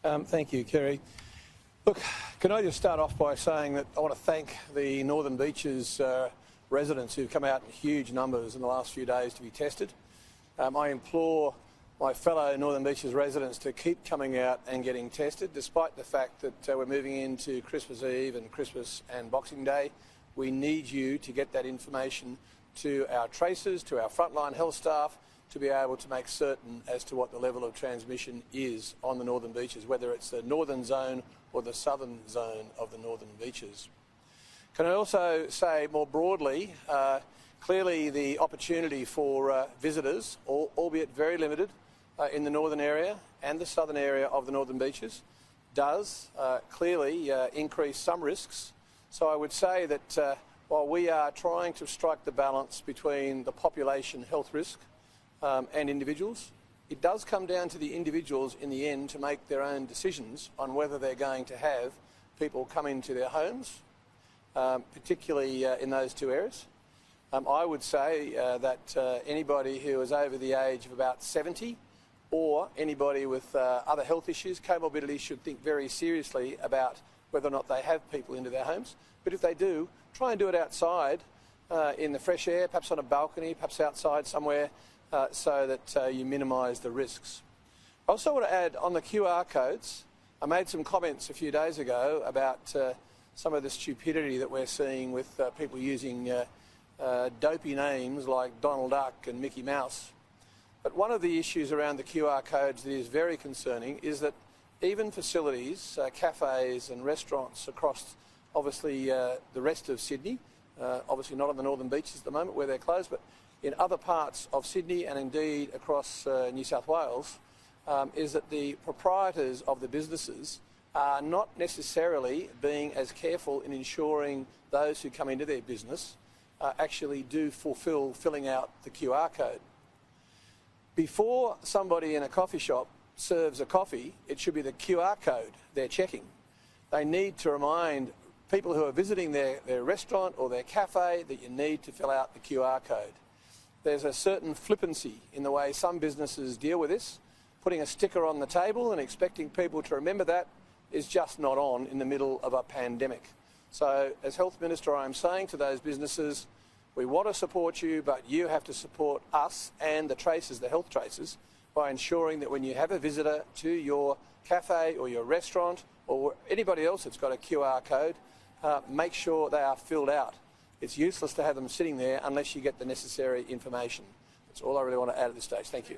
Thank you, Kerry. Look, can I just start off by saying that I want to thank the Northern Beaches residents who've come out in huge numbers in the last few days to be tested. I implore my fellow Northern Beaches residents to keep coming out and getting tested, despite the fact that we're moving into Christmas Eve and Christmas and Boxing Day. We need you to get that information to our tracers, to our frontline health staff, to be able to make certain as to what the level of transmission is on the Northern Beaches, whether it's the northern zone or the southern zone of the Northern Beaches. Can I also say more broadly, clearly the opportunity for visitors, albeit very limited, in the northern area and the southern area of the Northern Beaches, does clearly increase some risks. So I would say that while we are trying to strike the balance between the population health risk and individuals, it does come down to the individuals in the end to make their own decisions on whether they're going to have people come into their homes, particularly in those two areas. I would say that anybody who is over the age of about 70 or anybody with other health issues, comorbidities, should think very seriously about whether or not they have people into their homes. But if they do, try and do it outside in the fresh air, perhaps on a balcony, perhaps outside somewhere, so that you minimise the risks. I also want to add on the QR codes, I made some comments a few days ago about some of the stupidity that we're seeing with people using dopey names like Donald Duck and Mickey Mouse. But one of the issues around the QR codes that is very concerning is that even facilities, cafes and restaurants across obviously the rest of Sydney, obviously not on the Northern Beaches at the moment where they're closed, but in other parts of Sydney and indeed across New South Wales, is that the proprietors of the businesses are not necessarily being as careful in ensuring those who come into their business actually do fulfil filling out the QR code. Before somebody in a coffee shop serves a coffee, it should be the QR code they're checking. They need to remind people who are visiting their restaurant or their cafe that you need to fill out the QR code. There's a certain flippancy in the way some businesses deal with this. Putting a sticker on the table and expecting people to remember that is just not on in the middle of a pandemic. So as Health Minister, I'm saying to those businesses, we want to support you, but you have to support us and the tracers, the health tracers, by ensuring that when you have a visitor to your cafe or your restaurant or anybody else that's got a QR code, make sure they are filled out. It's useless to have them sitting there unless you get the necessary information. That's all I really want to add at this stage. Thank you.